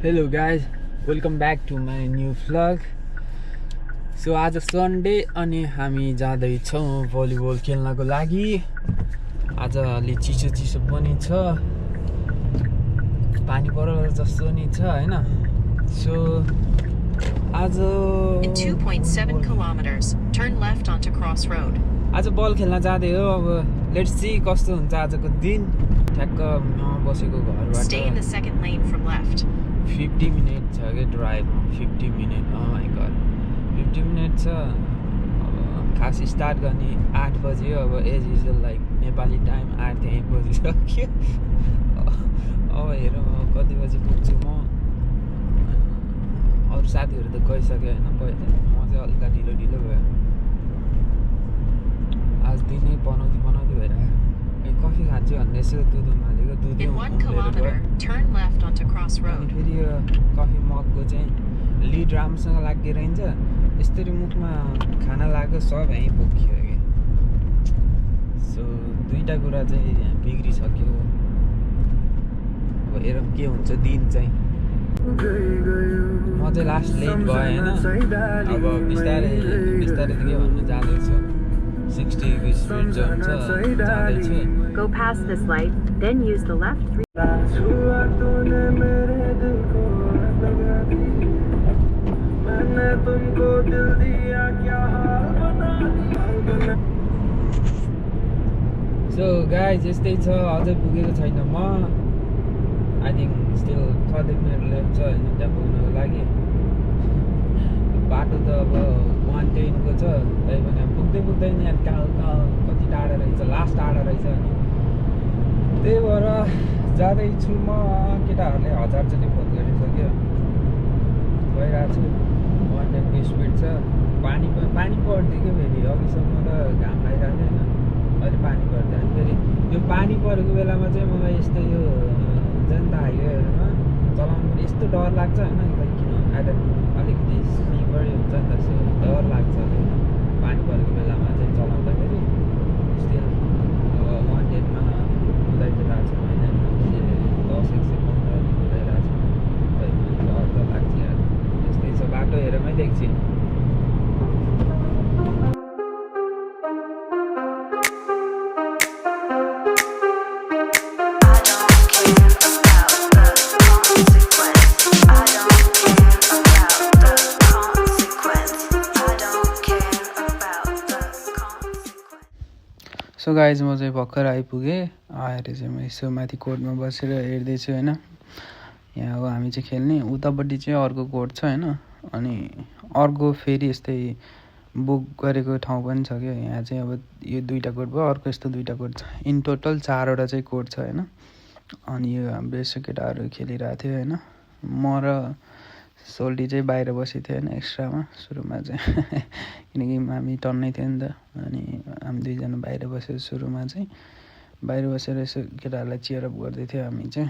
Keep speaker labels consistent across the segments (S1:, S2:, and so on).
S1: Hello guys, welcome back to my new vlog. So आज Sunday अनि हामी जाँदै छौं भलिबल खेल्नको लागि। आज अलि चिसो पनि छ, पानी परला जस्तो नि छ हैन। So आज
S2: in 2.7 kilometers turn left onto Cross Road.
S1: आज बल खेल्न जाँदै हो। अब लेट्स सी कस्तो हुन्छ आजको दिन। ठ्याक्क बसेको घरबाट
S2: Stay in the second lane from left.
S1: 50 minute छ के drive. 50 minute, oh my god, 50 minute छ। अब खास स्टार्ट गर्ने 8 बजे हो। अब as usual like Nepali time 8 चाहिँ 1 बजिसक्यो। अब हेरौँ कति बजी पुग्छु म। अरू साथीहरू त गइसक्यो होइन पहिला, म चाहिँ हल्का ढिलो भयो। आज दिनै बनाउँदै भइरहेको। कफी खान्छु भन्ने यसो दुध उमालेको, दुधै
S2: In 1 kilometer turn left onto Cross Road.
S1: फेरि यो कफी मगको चाहिँ लिड राम्रोसँग लाग्दो रहन्छ। यसरी मुखमा खाना लाग्यो सब यहीँ बोकियो कि। सो दुईटा कुरा चाहिँ बिग्रिसक्यो। अब हेरौँ के हुन्छ दिन चाहिँ। म चाहिँ लास्ट लेट भएँ होइन। अब बिस्तारै के भन्नु जाँदैछु। 60 स्पिड जोन छ, जाँदैछु।
S2: Go past this light, then use the left 3.
S1: So guys, यस्तै छ, अझै पुगेको छैन म। I think still 30 minute left छ होइन त्यहाँ पुग्नको लागि। बाटो त अब 110 को छ, तैपनि अब पुग्दैन यहाँ कति टाढा रहेछ, लास्ट टाढा रहेछ। अनि त्यही भएर जाँदैछु म। केटाहरूले 1000 जति फोन गरिसक्यो, गइरहेको छु। 110 को स्पिड छ। पानी पर्दै क्या फेरि, अघिसम्म त घाम लागिरहेको थियो होइन, अहिले पानी पर्दै। अनि फेरि यो पानी परेको बेलामा चाहिँ मलाई यस्तो यो जनता हाइवेहरूमा चलाउनु यस्तो डर लाग्छ होइन। खै किन अलिकति स्लिपरी हुन्छ नि त, डर लाग्छ पानी परेको बेलामा चाहिँ चलाउँदाखेरि। स्टिल 110 मा कुदाइदिरहेको छु होइन, 10-115 कुदाइरहेको छु। तैपनि डर त लाग्छ यार। यस्तै छ बाटो, हेरेर मैले एकछिन। सो गाइज म चाहिँ भर्खर आइपुगेँ। आएर चाहिँ म यसो माथि कोर्टमा बसेर हेर्दैछु होइन। यहाँ अब हामी चाहिँ खेल्ने उतापट्टि चाहिँ अर्को कोर्ट छ होइन। अनि अर्को फेरि यस्तै बुक गरेको ठाउँ पनि छ क्या। यहाँ चाहिँ अब यो दुईवटा कोर्ट भयो, अर्को यस्तो दुईवटा कोर्ट छ। इन टोटल 4वटा चाहिँ कोर्ट छ होइन। अनि यो हाम्रो यसो केटाहरू खेलिरहेको थियो होइन। म र सोल्टी चाहिँ बाहिर बसेको थियो होइन, एक्स्ट्रामा सुरुमा चाहिँ। किनकि हामी टन्नै थियो नि त। अनि हामी दुईजना बाहिर बसेर सुरुमा चाहिँ बाहिर बसेर यसो केटाहरूलाई चियरअप गर्दै थियो हामी चाहिँ।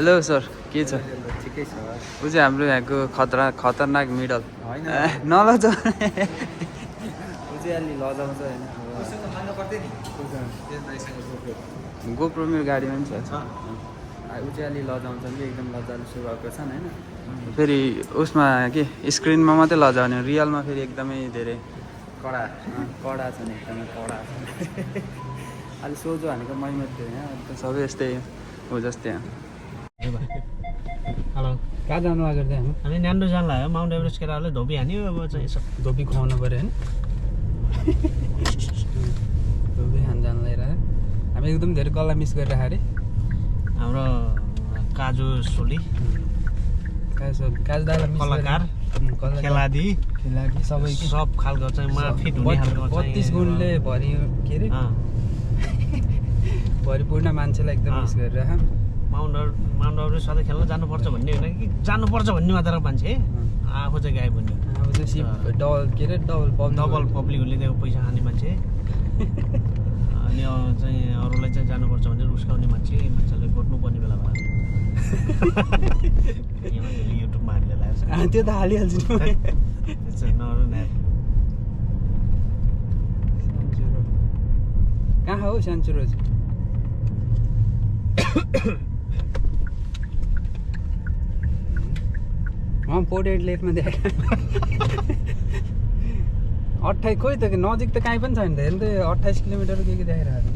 S1: हेलो सर, के छ?
S3: ठिकै छ।
S1: ऊ चाहिँ हाम्रो यहाँको खतरनाक मिडल
S3: होइन
S1: नलज।
S3: ऊ चाहिँ अलि लजाउँछ होइन।
S1: गोप्रो मेरो गाडीमा पनि छ।
S3: ऊ चाहिँ अलि लजाउँछ कि एकदम लजालु स्वभावको छन् होइन।
S1: फेरि उसमा के स्क्रिनमा मात्रै लजाउने, रियलमा फेरि एकदमै धेरै
S3: कडा छन्, एकदमै कडा छन्। अलि सोझो हानेको मै मात्रै होइन,
S1: सबै यस्तै हो जस्तै।
S4: हेलो,
S1: कहाँ जानु लागेको थियो
S4: हामी न्यान्डो जान लाग्यो। माउन्ट एभरेस्ट केटाहरूले धोबी हान्यो। अब चाहिँ यसो
S1: धोबी खुवाउनु पऱ्यो होइन। धोबी खान जानु लगाइरहेको। हामी एकदम धेरै गल्ला मिस गरिरहेको अरे
S4: हाम्रो काजु सोली
S1: काजु दाइलाई मिस
S4: कलाकार खेलाडी
S1: सबै
S4: सब खालको चाहिँ माफिट हुने खालको
S1: 32 गुणले भरि के अरे भरिपूर्ण मान्छेलाई एकदम मिस गरिरहेको
S4: माउन्ट एभरेस्ट सधैँ खेल्न जानुपर्छ भन्ने होइन कि जानुपर्छ भन्ने मात्र मान्छे आफू चाहिँ गायब हुने
S1: अब चाहिँ सिप
S4: डबल पब्लिकहरूले दिएको पैसा खाने मान्छे अनि चाहिँ अरूलाई चाहिँ जानुपर्छ भनेर उस्काउने मान्छेले गोट्नुपर्ने बेला भयो युट्युबमा हाल्ने लाग्छ
S1: त्यो त हालिहाल्छु कहाँ हो स्यान्चुरो पोर्ट एडलेटमा देखाएको 28 खोइ त नजिक त कहीँ पनि छैन त हेर्नु त 28 किलोमिटर के देखाइरहेको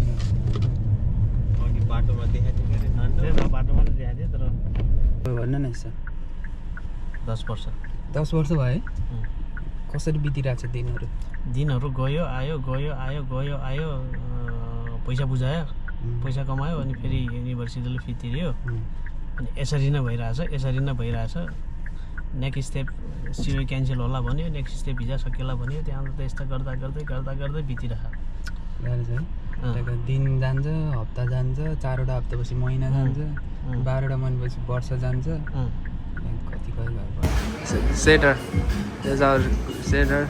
S4: अघि बाटोमा देखाएको थियो बाटोमा त देखाएको थियो तर
S1: भन्नु न यसो
S4: 10 वर्ष
S1: 10 वर्ष भयो है कसरी बितिरहेको छ
S4: दिनहरू गयो आयो पैसा बुझायो पैसा कमायो अनि फेरि युनिभर्सिटीले फी तिर्यो अनि यसरी नै भइरहेछ नेक्स्ट स्टेप सिओ क्यान्सल होला भन्यो नेक्स्ट स्टेप भिजा सकिएला भन्यो त्यहाँबाट त यस्तो गर्दै बितिरहेको
S1: दिन जान्छ हप्ता जान्छ 4वटा हप्तापछि महिना जान्छ 12वटा महिनापछि वर्ष जान्छ कति shutter there's our setter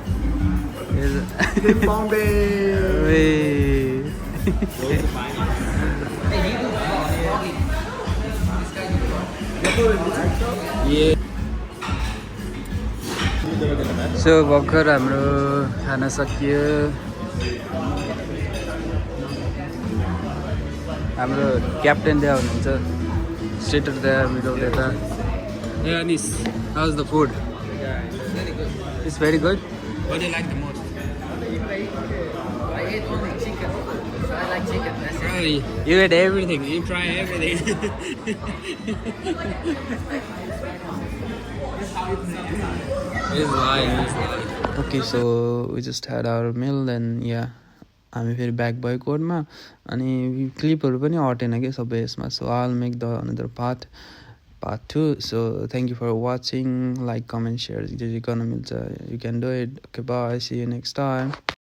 S1: so भर्खर हाम्रो खाना सकियो हाम्रो क्याप्टेन त्यहाँ हुनुहुन्छ स्टेटर त्यहाँ मिलाउँदै त Anis, how's the food? It's very good. What do you like the most?
S3: I ate only chicken, so I like chicken. That's it.
S1: You ate everything. You try everything. He's lying. Okay, so we just had our meal and yeah. हामी फेरि back भयो कोडमा अनि क्लिपहरू पनि हटेन कि सबै यसमा so I will make the another part 2 so thank you for watching like comment share जे गर्न मिल्छ you can do it okay bye see you next time